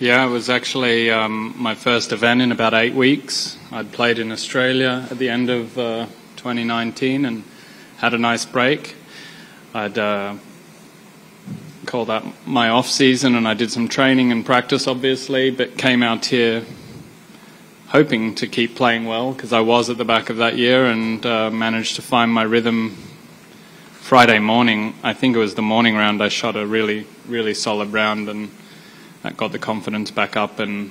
Yeah, it was actually my first event in about 8 weeks. I'd played in Australia at the end of 2019 and had a nice break. I'd call that my off season, and I did some training and practice, obviously, but came out here hoping to keep playing well, because I was at the back of that year, and managed to find my rhythm. Friday morning, I think it was the morning round, I shot a really, really solid round, and that got the confidence back up and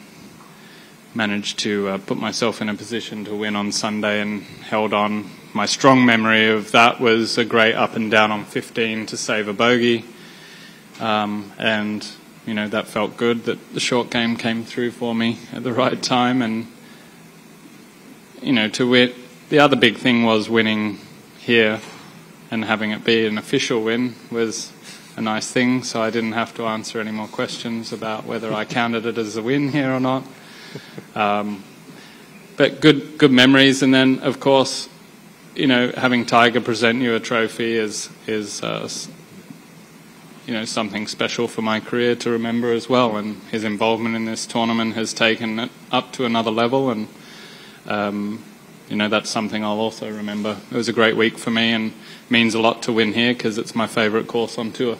managed to put myself in a position to win on Sunday and held on. My strong memory of that was a great up and down on 15 to save a bogey. And, you know, that felt good that the short game came through for me at the right time. And, you know, to win, the other big thing was winning here and having it be an official win was a nice thing, so I didn't have to answer any more questions about whether I counted it as a win here or not. But good memories, and then of course, you know, having Tiger present you a trophy is you know, something special for my career to remember as well, and his involvement in this tournament has taken it up to another level, and you know, that's something I'll also remember. It was a great week for me and means a lot to win here because it's my favourite course on tour.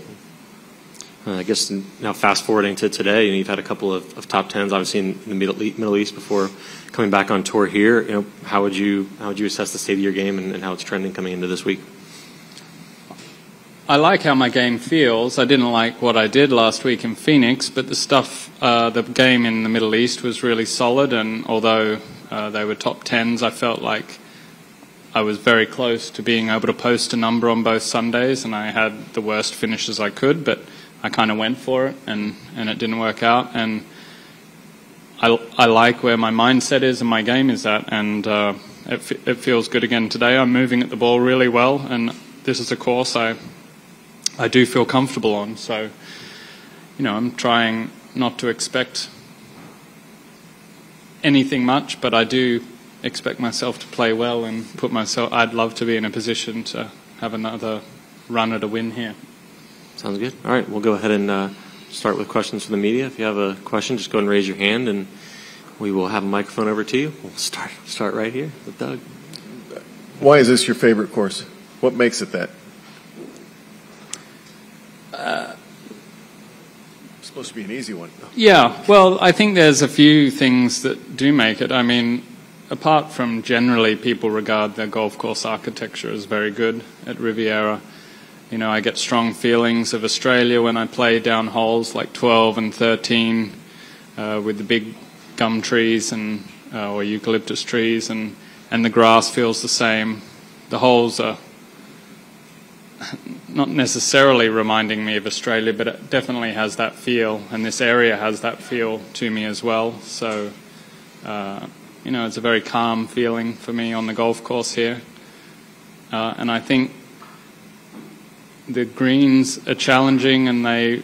I guess now fast forwarding to today, you know, you've had a couple of top tens, obviously in the Middle East before coming back on tour here. You know, how would you assess the state of your game and how it's trending coming into this week? I like how my game feels. I didn't like what I did last week in Phoenix, but the game in the Middle East was really solid, and although they were top tens, I felt like I was very close to being able to post a number on both Sundays, and I had the worst finishes I could, but I kind of went for it, and it didn't work out. And I like where my mindset is and my game is at, and it feels good again today. I'm moving at the ball really well, and this is a course I do feel comfortable on. So, you know, I'm trying not to expect anything much, but I do expect myself to play well and put myself. I'd love to be in a position to have another run at a win here. Sounds good. All right, we'll go ahead and start with questions from the media. If you have a question, just go ahead and raise your hand, and we will have a microphone over to you. We'll start right here with Doug. Why is this your favorite course? What makes it that? It's supposed to be an easy one. Yeah, well, I think there's a few things that do make it. I mean, apart from generally people regard the golf course architecture as very good at Riviera, you know, I get strong feelings of Australia when I play down holes like 12 and 13 with the big gum trees and or eucalyptus trees, and the grass feels the same. The holes are not necessarily reminding me of Australia, but it definitely has that feel, and this area has that feel to me as well. So, you know, it's a very calm feeling for me on the golf course here. And I think the greens are challenging, and they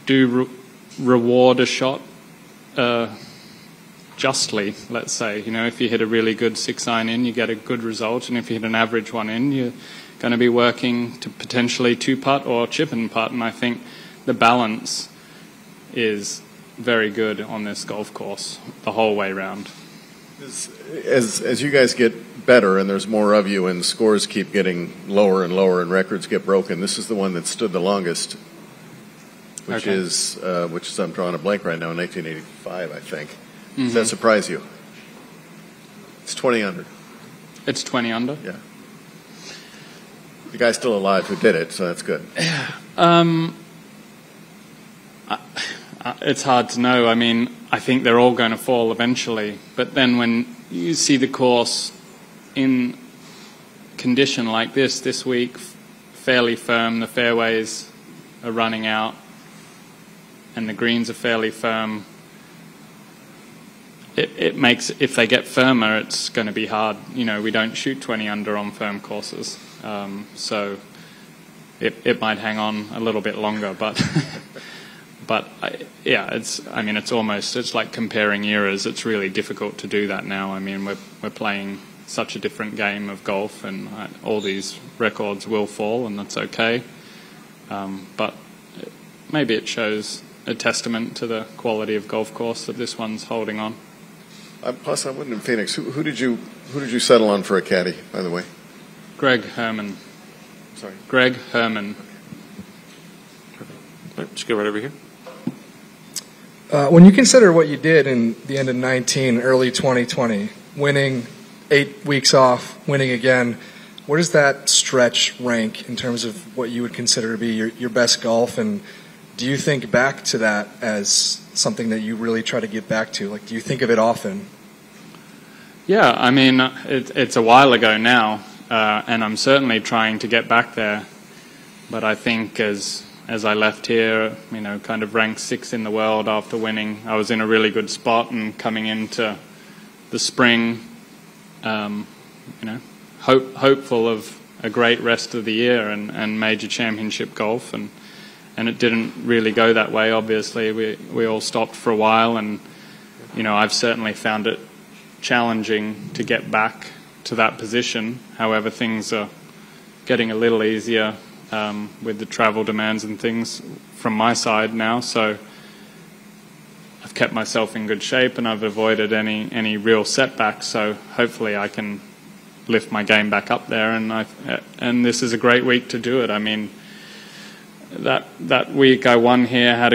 do reward a shot justly, let's say. You know, if you hit a really good 6-iron in, you get a good result, and if you hit an average one in, you're going to be working to potentially 2-putt or chip and putt, and I think the balance is very good on this golf course the whole way round. As you guys get better and there's more of you and scores keep getting lower and lower and records get broken, this is the one that stood the longest, which is I'm drawing a blank right now, in 1985, I think. Mm-hmm. Does that surprise you? It's 20 under. It's 20 under? Yeah. The guy's still alive who did it, so that's good. It's hard to know. I mean, I think they're all going to fall eventually. But then when you see the course in condition like this week, fairly firm, the fairways are running out, and the greens are fairly firm, it makes, if they get firmer, it's going to be hard. You know, we don't shoot 20 under on firm courses. So it might hang on a little bit longer, but yeah, it's like comparing eras. It's really difficult to do that now. I mean, we're playing such a different game of golf, and all these records will fall, and that's okay. But maybe it shows a testament to the quality of golf course that this one's holding on. Plus, I wasn't in Phoenix. Who did you settle on for a caddy, by the way? Greg Herman. Sorry. Greg Herman. All right, just go right over here. When you consider what you did in the end of 19, early 2020, winning 8 weeks off, winning again, where does that stretch rank in terms of what you would consider to be your best golf? And do you think back to that as something that you really try to get back to? Like, do you think of it often? Yeah, I mean, it's a while ago now, and I'm certainly trying to get back there. But I think as I left here, you know, kind of ranked 6th in the world after winning, I was in a really good spot, and coming into the spring, you know, hopeful of a great rest of the year and major championship golf, and it didn't really go that way. Obviously, we all stopped for a while, and you know, I've certainly found it challenging to get back to that position. However, things are getting a little easier with the travel demands and things from my side now, so I've kept myself in good shape and I've avoided any real setbacks. So hopefully I can lift my game back up there, and this is a great week to do it. I mean, that week I won here, had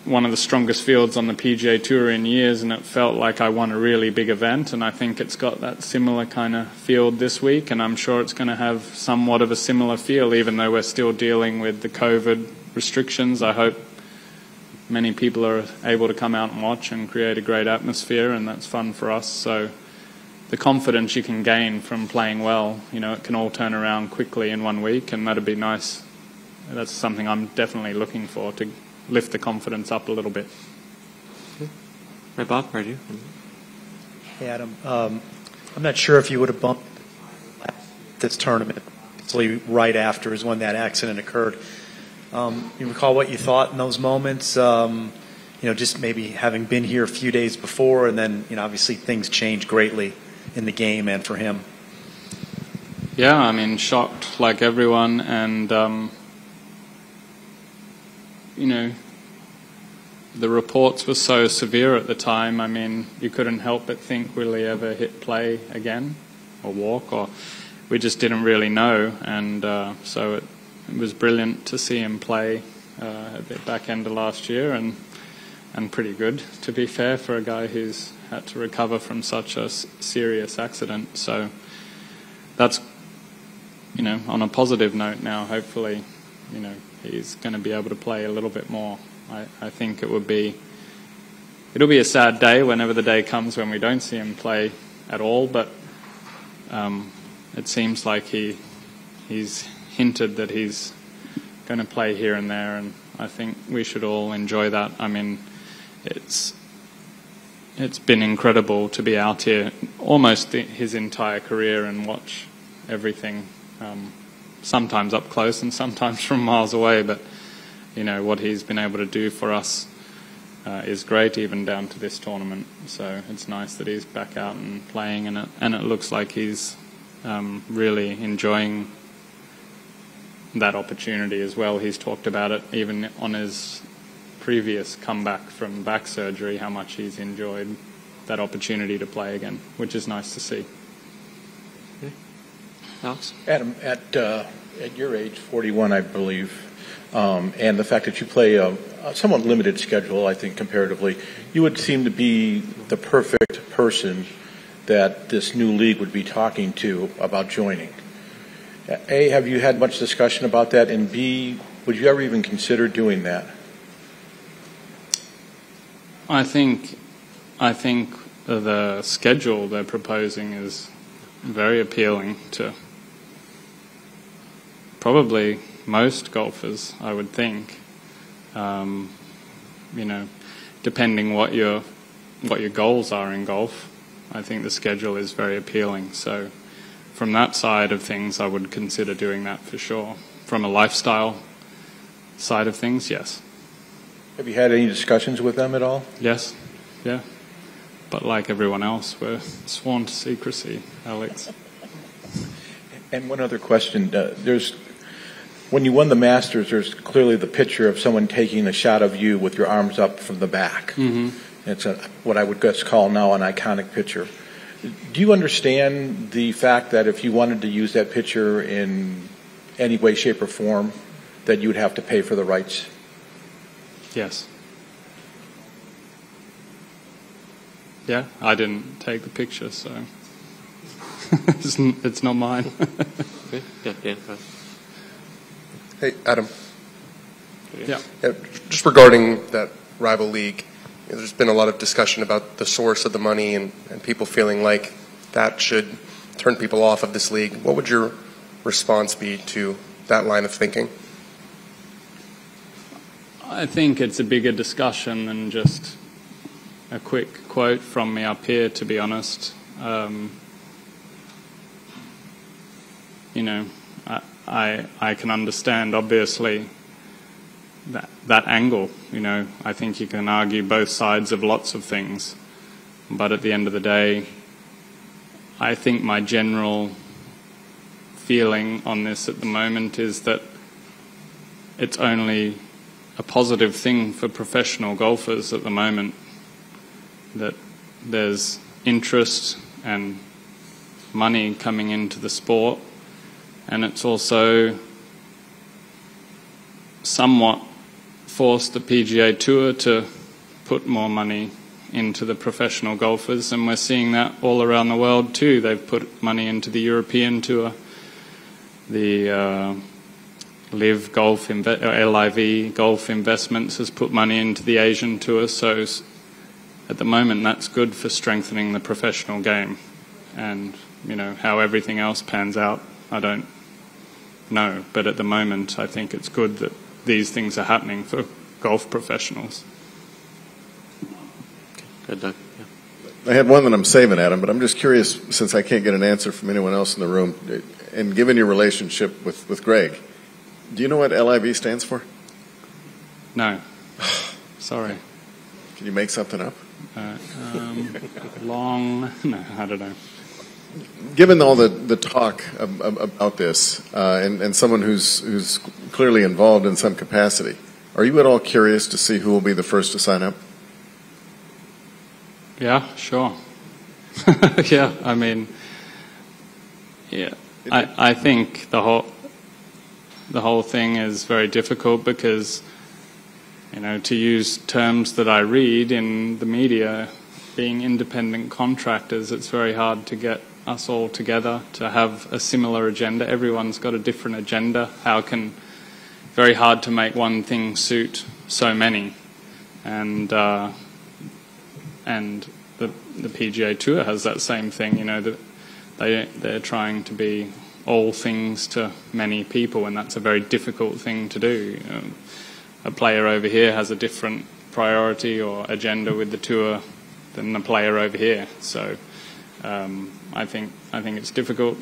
one of the strongest fields on the PGA Tour in years, and it felt like I won a really big event, and I think it's got that similar kind of field this week, and I'm sure it's going to have somewhat of a similar feel, even though we're still dealing with the COVID restrictions. I hope many people are able to come out and watch and create a great atmosphere, and that's fun for us. So the confidence you can gain from playing well, you know, it can all turn around quickly in 1 week, and that'd be nice. That's something I'm definitely looking for, to lift the confidence up a little bit. Right, Bob, right here. Hey, Adam. I'm not sure if you would have bumped this tournament. Obviously, right after is when that accident occurred. You recall what you thought in those moments? You know, just maybe having been here a few days before, and then, you know, obviously things changed greatly in the game and for him. Yeah, I mean, shocked like everyone, and you know, the reports were so severe at the time. I mean, you couldn't help but think, will he ever hit play again or walk? Or we just didn't really know, and so it was brilliant to see him play at the back end of last year, and pretty good, to be fair, for a guy who's had to recover from such a serious accident. So that's, you know, on a positive note now. Hopefully, you know, he's going to be able to play a little bit more. I think it'll be a sad day whenever the day comes when we don't see him play at all, but it seems like he's hinted that he's going to play here and there, and I think we should all enjoy that. I mean, it's been incredible to be out here almost his entire career and watch everything, sometimes up close and sometimes from miles away, but you know, what he's been able to do for us is great, even down to this tournament. So it's nice that he's back out and playing, and it looks like he's really enjoying that opportunity as well. He's talked about it even on his previous comeback from back surgery, how much he's enjoyed that opportunity to play again, which is nice to see. Okay. Alex? Adam, at your age, 41, I believe, and the fact that you play a somewhat limited schedule, I think, comparatively, you would seem to be the perfect person that this new league would be talking to about joining. A, have you had much discussion about that? And B, would you ever even consider doing that? I think the schedule they're proposing is very appealing to probably most golfers, I would think. You know, depending what your goals are in golf, I think the schedule is very appealing. So from that side of things, I would consider doing that for sure. From a lifestyle side of things, yes. Have you had any discussions with them at all? Yes, yeah. But like everyone else, we're sworn to secrecy, Alex. And one other question. There's when you won the Masters, there's clearly the picture of someone taking a shot of you with your arms up from the back. Mm-hmm. It's what I would guess call now an iconic picture. Do you understand the fact that if you wanted to use that picture in any way, shape, or form, that you would have to pay for the rights? Yes. Yeah, I didn't take the picture, so it's not mine. Okay. Yeah, Dan. Go ahead. Hey, Adam. Yeah. Just regarding that rival league, there's been a lot of discussion about the source of the money and people feeling like that should turn people off of this league. What would your response be to that line of thinking? I think it's a bigger discussion than just a quick quote from me up here, to be honest. You know, I can understand, obviously, that angle. You know, I think you can argue both sides of lots of things. But at the end of the day, I think my general feeling on this at the moment is that it's only a positive thing for professional golfers at the moment, that there's interest and money coming into the sport, and it's also somewhat forced the PGA Tour to put more money into the professional golfers, and we're seeing that all around the world too. They've put money into the European Tour, the LIV Golf Investments has put money into the Asian Tour, so at the moment that's good for strengthening the professional game. And you know, how everything else pans out, I don't know, but at the moment I think it's good that these things are happening for golf professionals. Good, Doug. Yeah. I had one that I'm saving, Adam, but I'm just curious, since I can't get an answer from anyone else in the room, and given your relationship with Greg, do you know what LIV stands for? No. Sorry. Can you make something up? No, I don't know. Given all the talk about this, and someone who's clearly involved in some capacity, are you at all curious to see who will be the first to sign up? Yeah, sure. Yeah, I mean, yeah, I think the whole thing is very difficult because, you know, to use terms that I read in the media, being independent contractors, it's very hard to get us all together to have a similar agenda. Everyone's got a different agenda. Very hard to make one thing suit so many. And the PGA Tour has that same thing, you know, that they're trying to be all things to many people, and that's a very difficult thing to do. You know, a player over here has a different priority or agenda with the tour than the player over here. So I think it's difficult.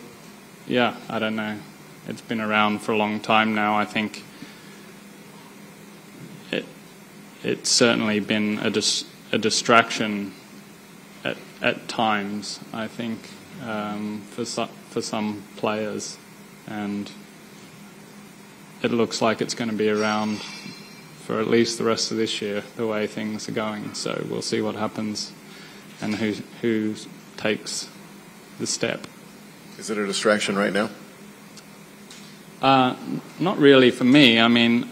Yeah, I don't know. It's been around for a long time now. I think it's certainly been a distraction at times, I think, for some players, and it looks like it's going to be around for at least the rest of this year, the way things are going. So we'll see what happens and who takes the step. Is it a distraction right now? Not really for me. I mean,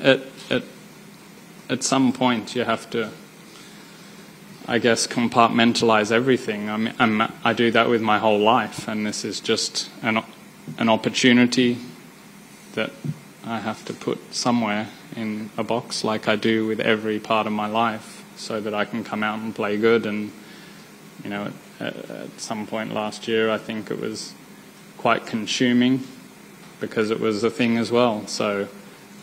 at some point you have to, I guess, compartmentalize everything. I mean, I do that with my whole life, and this is just an opportunity that I have to put somewhere in a box, like I do with every part of my life, so that I can come out and play good. And you know, at some point last year, I think it was quite consuming because it was a thing as well. So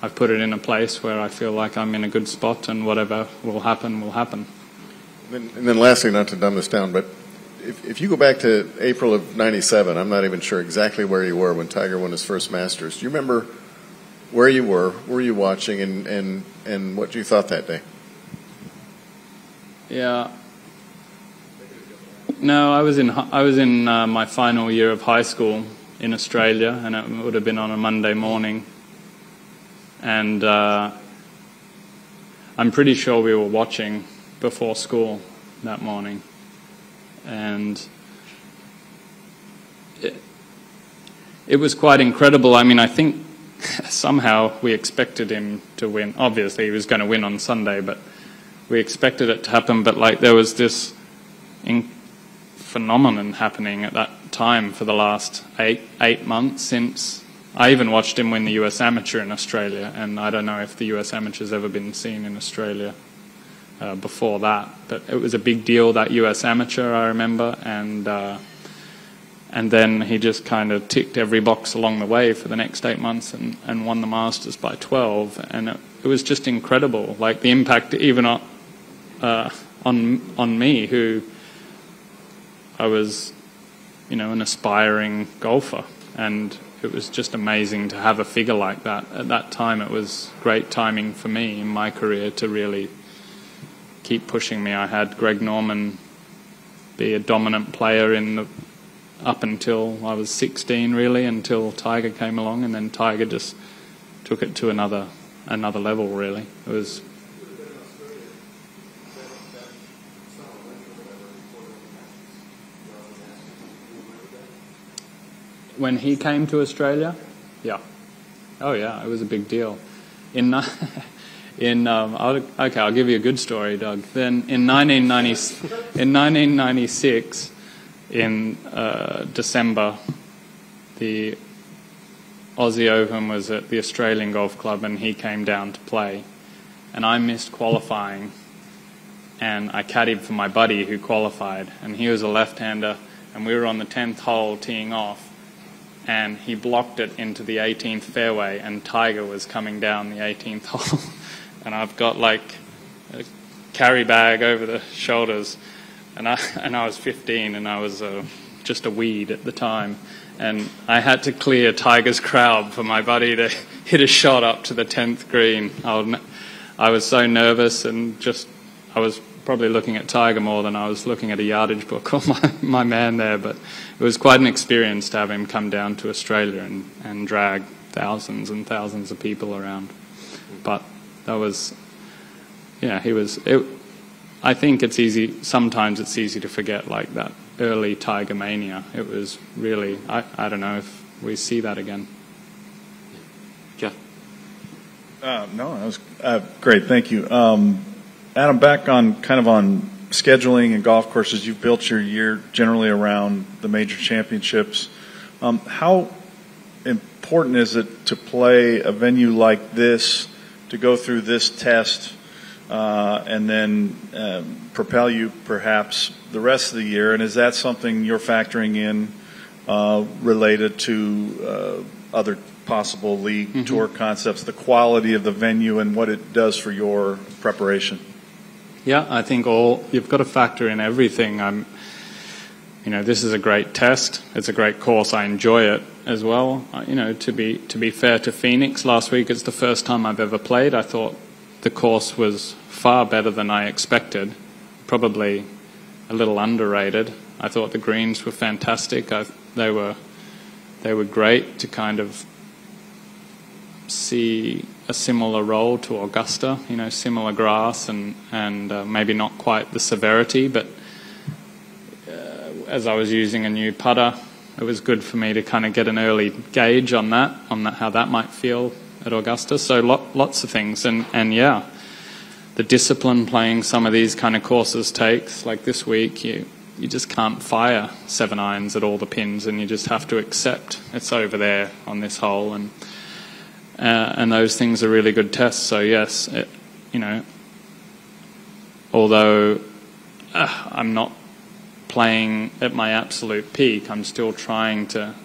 I've put it in a place where I feel like I'm in a good spot, and whatever will happen will happen. And then lastly, not to dumb this down, but if you go back to April of '97, I'm not even sure exactly where you were when Tiger won his first Masters. Do you remember where you were you watching, and what you thought that day? Yeah. No, I was in my final year of high school in Australia, and it would have been on a Monday morning. And I'm pretty sure we were watching before school that morning. And it was quite incredible. I mean, I think somehow we expected him to win. Obviously, he was going to win on Sunday, but we expected it to happen. But like, there was this phenomenon happening at that time for the last eight months since I even watched him win the US Amateur in Australia, and I don't know if the US Amateur's ever been seen in Australia before that, but it was a big deal, that US Amateur, I remember, and then he just kind of ticked every box along the way for the next 8 months and won the Masters by 12, and it was just incredible, like the impact even on me, who I was, you know, an aspiring golfer, and it was just amazing to have a figure like that. At that time, it was great timing for me in my career to really keep pushing me. I had Greg Norman be a dominant player up until I was 16, really, until Tiger came along, and then Tiger just took it to another level, really. It was... When he came to Australia, yeah. Oh yeah, it was a big deal. Okay, I'll give you a good story, Doug. Then in 1996, in December, the Aussie Open was at the Australian Golf Club, and he came down to play. And I missed qualifying, and I caddied for my buddy who qualified, and he was a left-hander, and we were on the 10th hole teeing off, and he blocked it into the 18th fairway, and Tiger was coming down the 18th hole. And I've got like a carry bag over the shoulders, and I was 15, and I was just a weed at the time, and I had to clear Tiger's crowd for my buddy to hit a shot up to the 10th green. I was so nervous, and I was probably looking at Tiger more than I was looking at a yardage book or my man there, but it was quite an experience to have him come down to Australia and drag thousands and thousands of people around. But that was, yeah, I think sometimes it's easy to forget, like that early Tiger mania. It was really, I don't know if we see that again. Jeff? No, that was great, thank you. Adam, back on scheduling and golf courses, you've built your year generally around the major championships. How important is it to play a venue like this, to go through this test, and then propel you perhaps the rest of the year? And is that something you're factoring in related to other possible league tour concepts, the quality of the venue and what it does for your preparation? Yeah, I think you've got to factor in everything. This is a great test. It's a great course. I enjoy it as well. To be fair to Phoenix, last week it's the first time I've ever played. I thought the course was far better than I expected, probably a little underrated. I thought the greens were fantastic. They were great to kind of see a similar role to Augusta, similar grass and maybe not quite the severity, but as I was using a new putter, it was good for me to kind of get an early gauge on how that might feel at Augusta. So lots of things, and yeah, the discipline playing some of these kind of courses takes, like this week, you just can't fire 7 irons at all the pins, and you just have to accept it's over there on this hole, and those things are really good tests. So yes, although I'm not playing at my absolute peak, I'm still trying to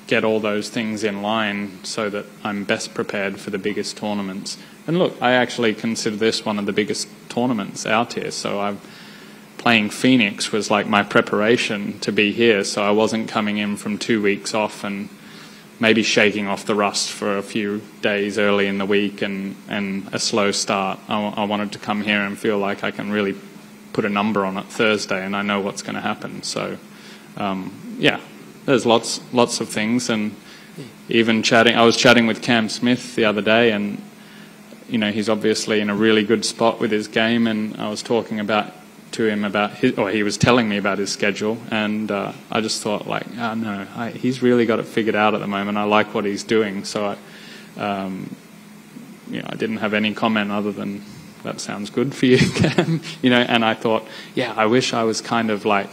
get all those things in line so that I'm best prepared for the biggest tournaments. And look, I actually consider this one of the biggest tournaments out here, so playing Phoenix was like my preparation to be here, so I wasn't coming in from 2 weeks off and maybe shaking off the rust for a few days early in the week and a slow start. I wanted to come here and feel like I can really put a number on it Thursday and I know what's going to happen. So, yeah, there's lots of things, and even chatting, I was chatting with Cam Smith the other day, and you know, he's obviously in a really good spot with his game, and I was talking to him about his, or he was telling me about his schedule, and I just thought, like, oh no, he's really got it figured out at the moment. I like what he's doing, so you know, I didn't have any comment other than, that sounds good for you, Cam. You know, and I thought, yeah, I wish I was kind of like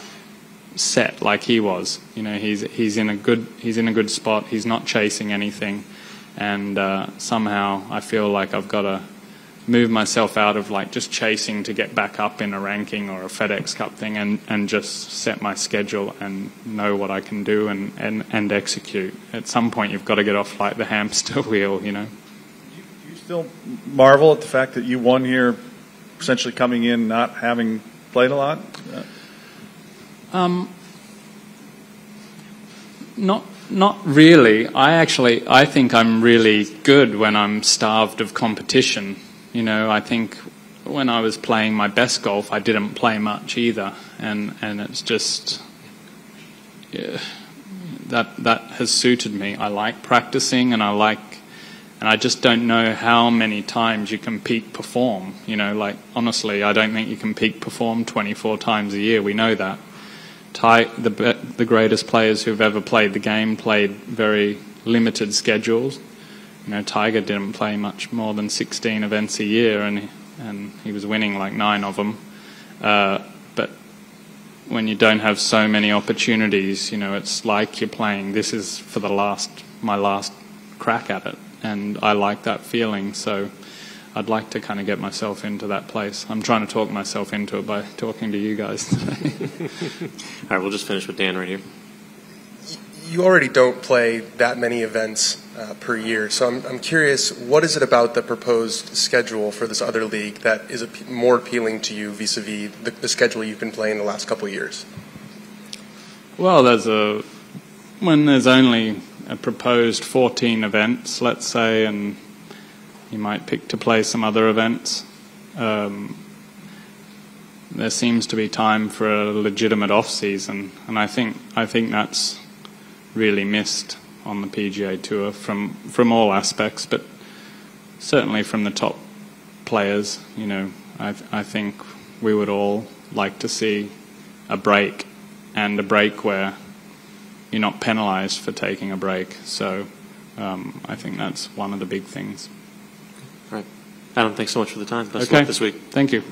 set like he was. You know, he's in a good spot. He's not chasing anything, and somehow I feel like I've got to move myself out of like just chasing to get back up in a ranking or a FedEx Cup thing, and just set my schedule and know what I can do and execute. At some point, you've got to get off like the hamster wheel. You know. Do you still marvel at the fact that you won here, essentially coming in not having played a lot? Not really. I think I'm really good when I'm starved of competition. You know, I think when I was playing my best golf, I didn't play much either, and it's just, yeah, that has suited me. I like practicing, and I just don't know how many times you can peak perform. You know, like honestly, I don't think you can peak perform 24 times a year. We know that. The greatest players who've ever played the game played very limited schedules. You know, Tiger didn't play much more than 16 events a year, and he was winning like 9 of them. But when you don't have so many opportunities, you know, it's like you're playing, this is for my last crack at it, and I like that feeling. So I'd like to kind of get myself into that place. I'm trying to talk myself into it by talking to you guys today. All right, we'll just finish with Dan right here. You already don't play that many events per year, so I'm curious, what is it about the proposed schedule for this other league that is more appealing to you vis-a-vis the schedule you've been playing the last couple of years? Well, when there's only a proposed 14 events, let's say, and you might pick to play some other events, there seems to be time for a legitimate off-season, and I think that's really missed on the PGA Tour from all aspects, but certainly from the top players. You know, I think we would all like to see a break, and a break where you're not penalised for taking a break. So I think that's one of the big things. All right. Adam, thanks so much for the time. Best of luck this week. Thank you.